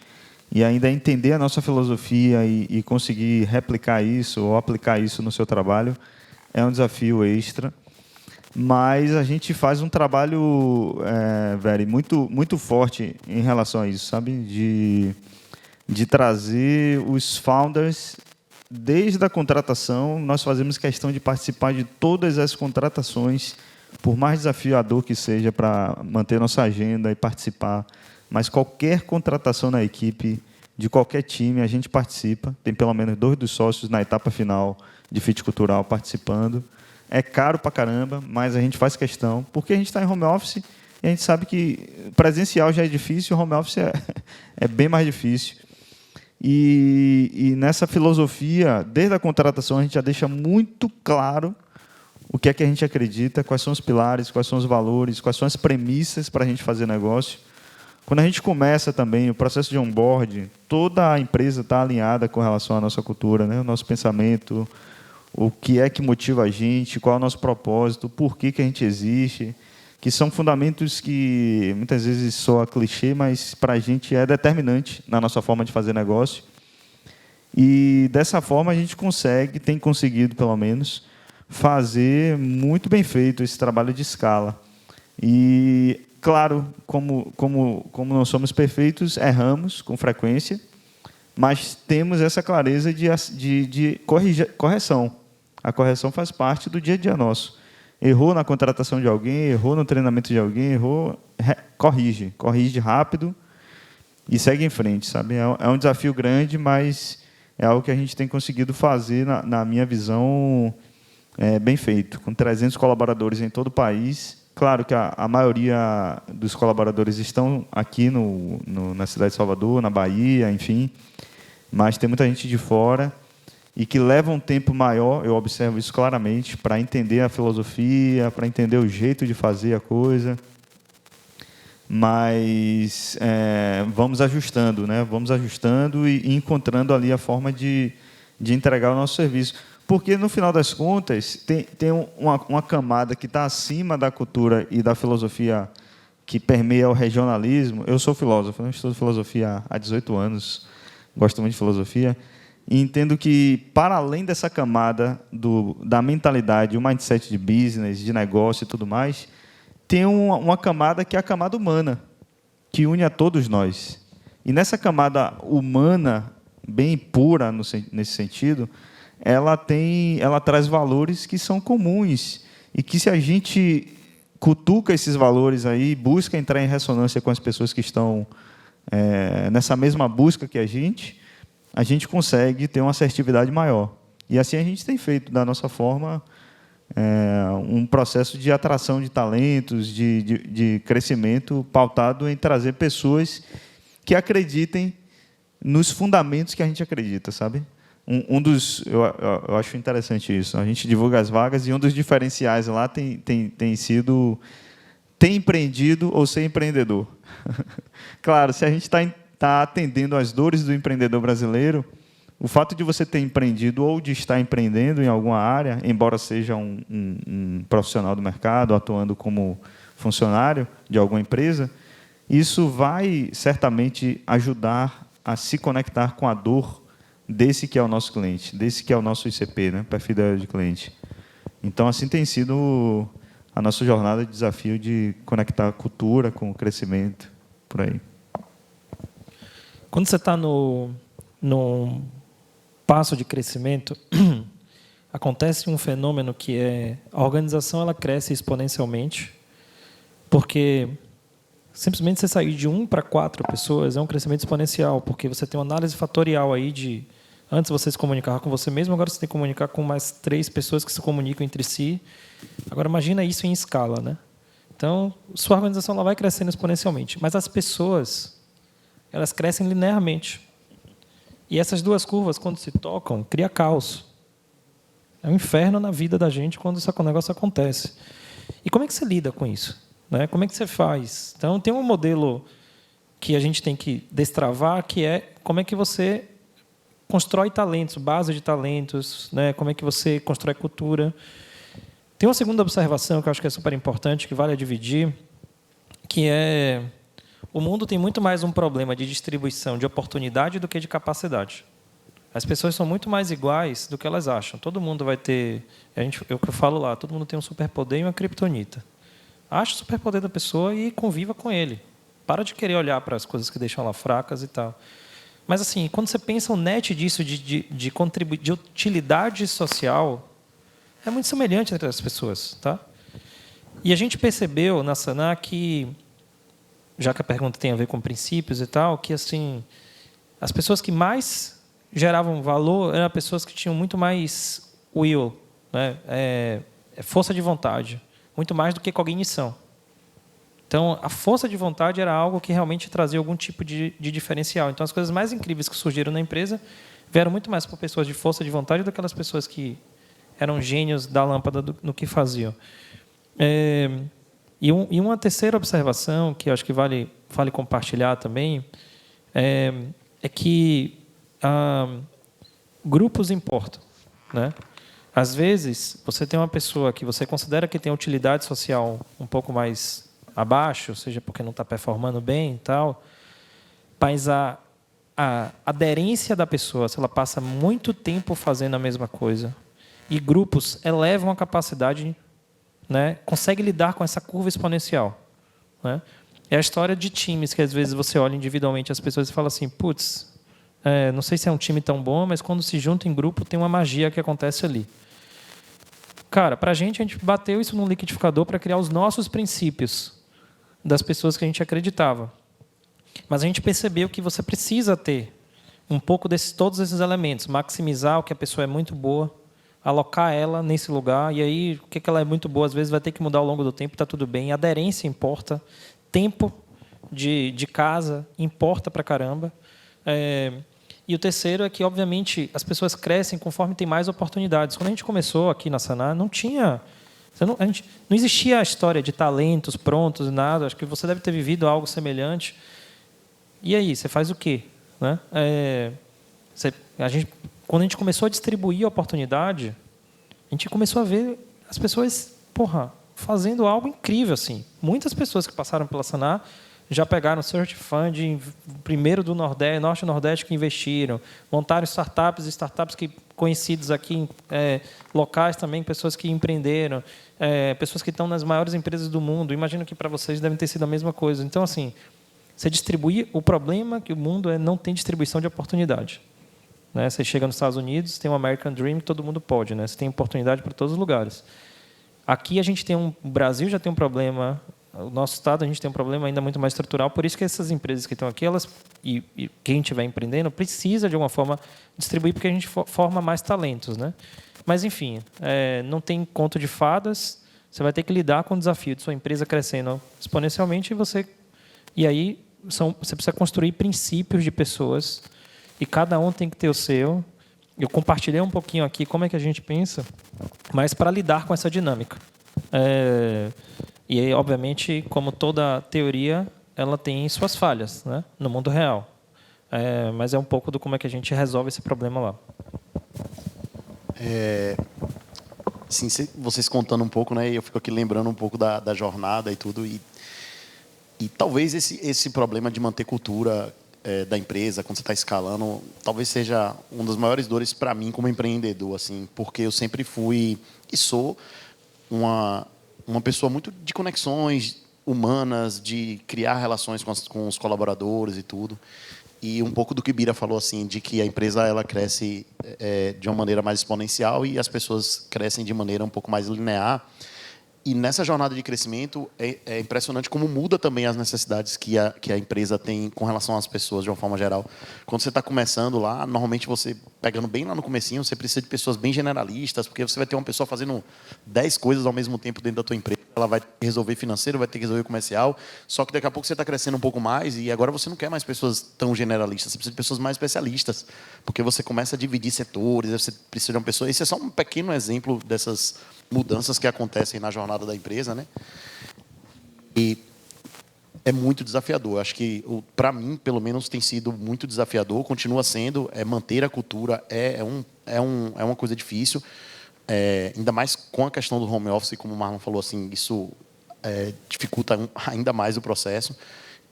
[SPEAKER 3] E ainda entender a nossa filosofia e conseguir replicar isso ou aplicar isso no seu trabalho é um desafio extra. Mas a gente faz um trabalho, velho, muito, muito forte em relação a isso, sabe? De trazer os founders desde a contratação. Nós fazemos questão de participar de todas as contratações, por mais desafiador que seja para manter nossa agenda e participar. Mas qualquer contratação na equipe, de qualquer time, a gente participa. Tem pelo menos 2 dos sócios na etapa final de fit cultural participando. É caro pra caramba, mas a gente faz questão, porque a gente está em home office e a gente sabe que presencial já é difícil, home office é bem mais difícil. E nessa filosofia, desde a contratação, a gente já deixa muito claro o que é que a gente acredita, quais são os pilares, quais são os valores, quais são as premissas para a gente fazer negócio. Quando a gente começa também o processo de onboard, toda a empresa está alinhada com relação à nossa cultura, né? O nosso pensamento, o que é que motiva a gente, qual é o nosso propósito, por que a gente existe, que são fundamentos que muitas vezes soa clichê, mas para a gente é determinante na nossa forma de fazer negócio. E dessa forma a gente tem conseguido pelo menos, fazer muito bem feito esse trabalho de escala. E claro, como não somos perfeitos, erramos com frequência, mas temos essa clareza de correção. A correção faz parte do dia a dia nosso. Errou na contratação de alguém, errou no treinamento de alguém, corrige rápido e segue em frente, sabe? É um desafio grande, mas é algo que a gente tem conseguido fazer, na minha visão, bem feito, com 300 colaboradores em todo o país. Claro que a maioria dos colaboradores estão aqui na cidade de Salvador, na Bahia, enfim, mas tem muita gente de fora e que leva um tempo maior, eu observo isso claramente, para entender a filosofia, para entender o jeito de fazer a coisa. Mas vamos ajustando, né? Vamos ajustando e encontrando ali a forma de entregar o nosso serviço. Porque, no final das contas, tem uma camada que está acima da cultura e da filosofia que permeia o regionalismo. Eu sou filósofo, eu estudo filosofia há 18 anos, gosto muito de filosofia, e entendo que, para além dessa camada da mentalidade, o mindset de business, de negócio e tudo mais, tem uma camada que é a camada humana, que une a todos nós. E nessa camada humana, bem pura nesse sentido, ela traz valores que são comuns e que, se a gente cutuca esses valores aí, busca entrar em ressonância com as pessoas que estão nessa mesma busca que a gente consegue ter uma assertividade maior. E assim a gente tem feito, da nossa forma, um processo de atração de talentos, de crescimento pautado em trazer pessoas que acreditem nos fundamentos que a gente acredita, sabe? Eu acho interessante isso. A gente divulga as vagas e um dos diferenciais lá tem sido ter empreendido ou ser empreendedor. Claro, se a gente está atendendo às dores do empreendedor brasileiro, o fato de você ter empreendido ou de estar empreendendo em alguma área, embora seja um profissional do mercado, atuando como funcionário de alguma empresa, isso vai certamente ajudar a se conectar com a dor desse que é o nosso cliente, desse que é o nosso ICP, né? Perfil de cliente. Então, assim tem sido a nossa jornada de desafio de conectar a cultura com o crescimento, por aí.
[SPEAKER 4] Quando você está no passo de crescimento, acontece um fenômeno que é a organização ela cresce exponencialmente, porque simplesmente você sair de 1 para 4 pessoas é um crescimento exponencial, porque você tem uma análise fatorial aí de antes você se comunicava com você mesmo, agora você tem que comunicar com mais 3 pessoas que se comunicam entre si. Agora imagina isso em escala, né? Então, sua organização ela vai crescendo exponencialmente, mas as pessoas elas crescem linearmente. E essas duas curvas, quando se tocam, cria caos. É um inferno na vida da gente quando esse negócio acontece. E como é que você lida com isso? Né? Como é que você faz? Então, tem um modelo que a gente tem que destravar, que é como é que você constrói talentos, base de talentos, né? Como é que você constrói cultura. Tem uma segunda observação que eu acho que é super importante, que vale a dividir, que é o mundo tem muito mais um problema de distribuição de oportunidade do que de capacidade. As pessoas são muito mais iguais do que elas acham. Todo mundo vai ter... Eu falo lá, todo mundo tem um superpoder e uma criptonita. Acha o superpoder da pessoa e conviva com ele. Para de querer olhar para as coisas que deixam ela fracas e tal. Mas, assim, quando você pensa o net disso, de utilidade social, é muito semelhante entre as pessoas. Tá? E a gente percebeu na Saná que, já que a pergunta tem a ver com princípios e tal, que assim, as pessoas que mais geravam valor eram pessoas que tinham muito mais will, né? Força de vontade, muito mais do que cognição. Então, a força de vontade era algo que realmente trazia algum tipo de diferencial. Então, as coisas mais incríveis que surgiram na empresa vieram muito mais por pessoas de força de vontade do que aquelas pessoas que eram gênios da lâmpada no que faziam. E uma terceira observação, que eu acho que vale compartilhar também, é que grupos importam. Né? Às vezes, você tem uma pessoa que você considera que tem utilidade social um pouco mais abaixo, seja porque não está performando bem e tal, mas a aderência da pessoa, se ela passa muito tempo fazendo a mesma coisa, e grupos elevam a capacidade, né, consegue lidar com essa curva exponencial. Né? É a história de times que, às vezes, você olha individualmente as pessoas e fala assim, putz, não sei se é um time tão bom, mas quando se junta em grupo tem uma magia que acontece ali. Cara, para a gente bateu isso num liquidificador para criar os nossos princípios das pessoas que a gente acreditava. Mas a gente percebeu que você precisa ter um pouco todos esses elementos, maximizar o que a pessoa é muito boa, alocar ela nesse lugar, e aí o que ela é muito boa, às vezes vai ter que mudar ao longo do tempo, está tudo bem, aderência importa, tempo de casa importa pra caramba. E o terceiro é que, obviamente, as pessoas crescem conforme tem mais oportunidades. Quando a gente começou aqui na Saná, não tinha... não existia a história de talentos prontos, nada. Acho que você deve ter vivido algo semelhante. E aí, você faz o quê? Né? Quando a gente começou a distribuir a oportunidade, a gente começou a ver as pessoas fazendo algo incrível. Assim. Muitas pessoas que passaram pela Saná já pegaram Search Fund, primeiro do Nordeste, Norte e Nordeste, que investiram, montaram startups que conhecidos aqui, locais também, pessoas que empreenderam, pessoas que estão nas maiores empresas do mundo. Imagino que para vocês devem ter sido a mesma coisa. Então, assim, você distribui... O problema que o mundo não tem distribuição de oportunidade. né? Você chega nos Estados Unidos, tem o American Dream, todo mundo pode, né? Você tem oportunidade para todos os lugares. Aqui a gente tem o Brasil já tem um problema, o nosso estado a gente tem um problema ainda muito mais estrutural, por isso que essas empresas que estão aqui, elas e quem estiver empreendendo precisa de alguma forma distribuir, porque a gente forma mais talentos, né? Mas enfim, não tem conto de fadas. Você vai ter que lidar com o desafio de sua empresa crescendo exponencialmente e aí você precisa construir princípios de pessoas e cada um tem que ter o seu. Eu compartilhei um pouquinho aqui como é que a gente pensa, mas para lidar com essa dinâmica. E aí, obviamente, como toda teoria, ela tem suas falhas, né, no mundo real. Mas é um pouco do como é que a gente resolve esse problema lá.
[SPEAKER 5] Sim, vocês contando um pouco, né? Eu fico aqui lembrando um pouco da jornada e tudo. E talvez esse problema de manter cultura da empresa, quando você está escalando, talvez seja uma das maiores dores para mim como empreendedor, assim, porque eu sempre fui e sou uma pessoa muito de conexões humanas, de criar relações com os colaboradores e tudo. E um pouco do que Bira falou, assim, de que a empresa ela cresce de uma maneira mais exponencial e as pessoas crescem de maneira um pouco mais linear. E nessa jornada de crescimento, é impressionante como muda também as necessidades que a empresa tem com relação às pessoas, de uma forma geral. Quando você está começando lá, normalmente você, pegando bem lá no comecinho, você precisa de pessoas bem generalistas, porque você vai ter uma pessoa fazendo 10 coisas ao mesmo tempo dentro da tua empresa. Ela vai ter que resolver financeiro, vai ter que resolver comercial, só que daqui a pouco você está crescendo um pouco mais e agora você não quer mais pessoas tão generalistas, você precisa de pessoas mais especialistas, porque você começa a dividir setores, você precisa de uma pessoa... Esse é só um pequeno exemplo dessas mudanças que acontecem na jornada da empresa, né? E é muito desafiador. Acho que, para mim, pelo menos, tem sido muito desafiador, continua sendo, manter a cultura é uma coisa difícil. Ainda mais com a questão do home office, como o Marlon falou, assim, isso dificulta ainda mais o processo.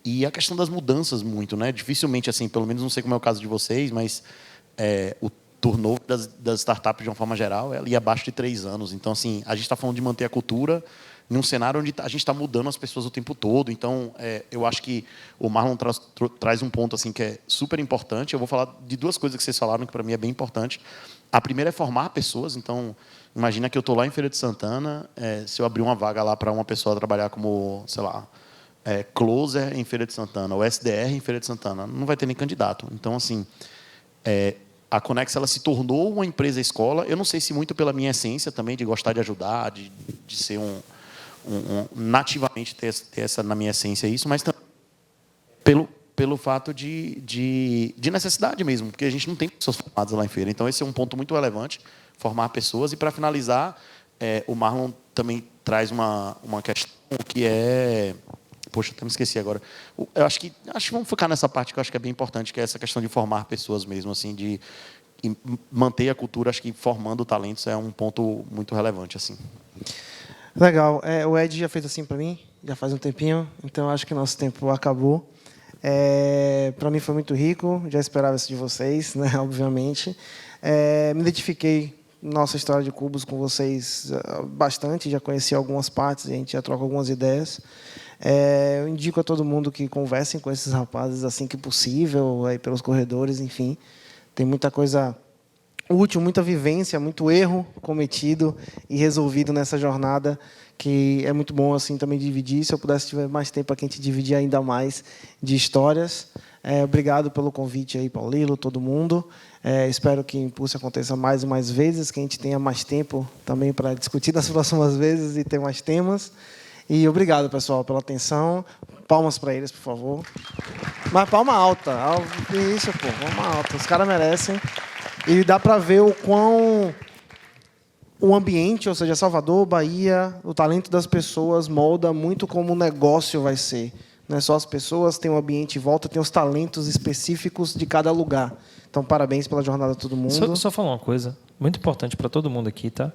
[SPEAKER 5] E a questão das mudanças muito, né? Dificilmente, assim, pelo menos não sei como é o caso de vocês, mas o turnover das startups de uma forma geral é ali abaixo de 3 anos. Então, assim, a gente está falando de manter a cultura num cenário onde a gente está mudando as pessoas o tempo todo. Então, eu acho que o Marlon traz um ponto assim que é super importante. Eu vou falar de 2 coisas que vocês falaram que para mim é bem importante. A primeira é formar pessoas. Então, imagina que eu estou lá em Feira de Santana, se eu abrir uma vaga lá para uma pessoa trabalhar como, sei lá, closer em Feira de Santana, ou SDR em Feira de Santana, não vai ter nem candidato. Então, assim, a Connex ela se tornou uma empresa escola. Eu não sei se muito pela minha essência também, de gostar de ajudar, de ser nativamente ter essa na minha essência isso, mas também pelo fato de necessidade mesmo, porque a gente não tem pessoas formadas lá em feira. Então, esse é um ponto muito relevante, formar pessoas. E, para finalizar, o Marlon também traz uma questão que é... Poxa, até me esqueci agora. Eu acho que vamos focar nessa parte que eu acho que é bem importante, que é essa questão de formar pessoas mesmo, assim, de manter a cultura. Acho que formando talentos é um ponto muito relevante, assim.
[SPEAKER 2] Legal. O Ed já fez assim para mim, já faz um tempinho, então acho que nosso tempo acabou. Para mim foi muito rico, já esperava isso de vocês, né, obviamente. Me identifiquei nossa história de Cubos com vocês bastante, já conheci algumas partes, a gente já troca algumas ideias. Eu indico a todo mundo que conversem com esses rapazes assim que possível, aí pelos corredores, enfim. Tem muita coisa útil, muita vivência, muito erro cometido e resolvido nessa jornada, que é muito bom assim também dividir. Se eu pudesse tiver mais tempo aqui, a gente dividir ainda mais de histórias. Obrigado pelo convite aí, Paulilo, todo mundo. Espero que Impulse aconteça mais e mais vezes, que a gente tenha mais tempo também para discutir nas próximas vezes e ter mais temas. E obrigado, pessoal, pela atenção. Palmas para eles, por favor. Mas palma alta. Isso, pô, palma alta. Os caras merecem. E dá para ver o quão o ambiente, ou seja, Salvador, Bahia, o talento das pessoas molda muito como o negócio vai ser. Não é só as pessoas, tem um ambiente em volta, tem os talentos específicos de cada lugar. Então, parabéns pela jornada de todo mundo.
[SPEAKER 4] Só falar uma coisa muito importante para todo mundo aqui, tá?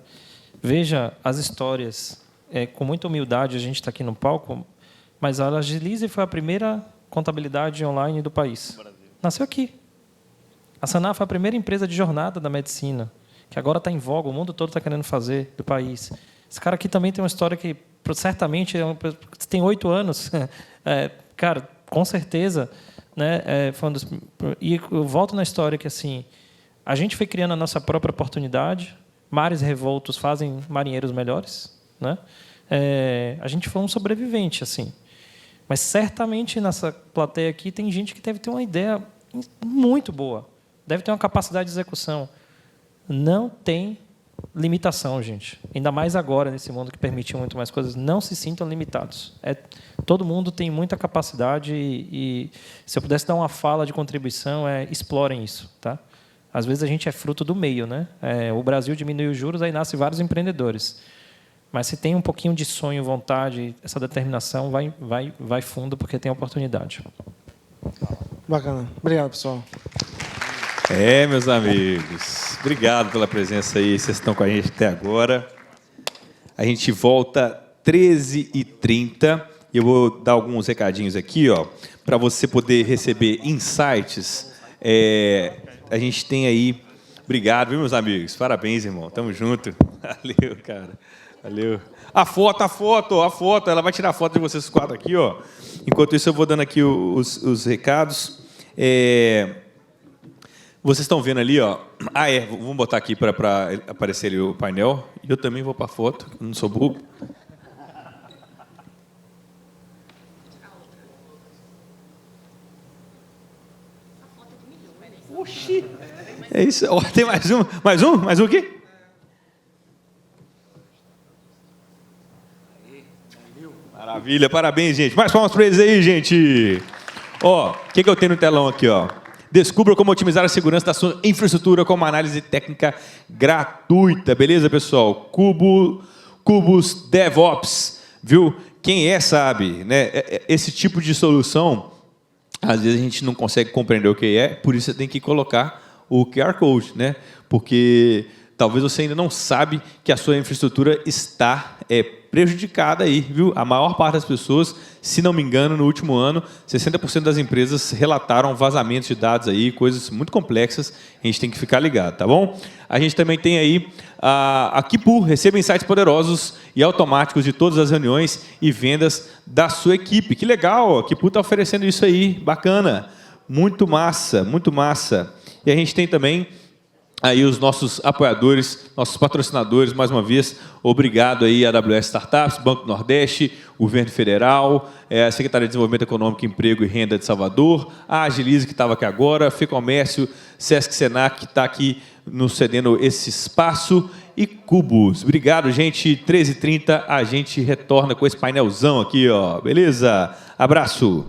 [SPEAKER 4] Veja as histórias. Com muita humildade, a gente está aqui no palco, mas a Agilize foi a primeira contabilidade online do país. Nasceu aqui. A Sanar foi a primeira empresa de jornada da medicina, que agora está em voga, o mundo todo está querendo fazer do país. Esse cara aqui também tem uma história que, certamente, tem 8 anos. Com certeza, né? Foi um dos... E eu volto na história que, assim, A gente foi criando a nossa própria oportunidade. Mares revoltos fazem marinheiros melhores, né? A gente foi um sobrevivente, assim. Mas certamente nessa plateia aqui tem gente que deve ter uma ideia muito boa, deve ter uma capacidade de execução. Não tem limitação, gente. Ainda mais agora, nesse mundo que permite muito mais coisas, não se sintam limitados. Todo mundo tem muita capacidade e se eu pudesse dar uma fala de contribuição, explorem isso, tá? Às vezes a gente é fruto do meio, né? O Brasil diminui os juros, aí nascem vários empreendedores. Mas se tem um pouquinho de sonho, vontade, essa determinação, vai fundo, porque tem oportunidade.
[SPEAKER 2] Bacana. Obrigado, pessoal.
[SPEAKER 1] Meus amigos. Obrigado pela presença aí. Vocês estão com a gente até agora. A gente volta 13h30. Eu vou dar alguns recadinhos aqui, para você poder receber insights. A gente tem aí... Obrigado, viu, meus amigos? Parabéns, irmão. Tamo junto. Valeu, cara. Valeu. A foto. Ela vai tirar a foto de vocês quatro aqui, ó. Enquanto isso, eu vou dando aqui os recados. Vocês estão vendo ali, ó. Vamos botar aqui para aparecer ali o painel. Eu também vou para a foto, não sou burro. Oxi! É isso. Ó, tem mais um? Mais um aqui? Maravilha, parabéns, gente. Mais palmas para eles aí, gente. Ó, o que eu tenho no telão aqui, ó? Descubra como otimizar a segurança da sua infraestrutura com uma análise técnica gratuita, beleza, pessoal? Cubus DevOps, viu? Quem sabe, né? Esse tipo de solução, às vezes a gente não consegue compreender o que é, por isso você tem que colocar o QR Code, né? Porque talvez você ainda não sabe que a sua infraestrutura está prejudicada aí, viu? A maior parte das pessoas, se não me engano, no último ano, 60% das empresas relataram vazamentos de dados aí, coisas muito complexas, a gente tem que ficar ligado, tá bom? A gente também tem aí a Kipu, receba insights poderosos e automáticos de todas as reuniões e vendas da sua equipe. Que legal, a Kipu está oferecendo isso aí, bacana, muito massa, muito massa. E a gente tem também aí os nossos apoiadores, nossos patrocinadores, mais uma vez, obrigado aí a AWS Startups, Banco do Nordeste, Governo Federal, a Secretaria de Desenvolvimento Econômico, Emprego e Renda de Salvador, a Agilize, que estava aqui agora, FEComércio, Sesc Senac, que está aqui nos cedendo esse espaço, e Cubus. Obrigado, gente. 13h30, a gente retorna com esse painelzão aqui, ó. Beleza? Abraço.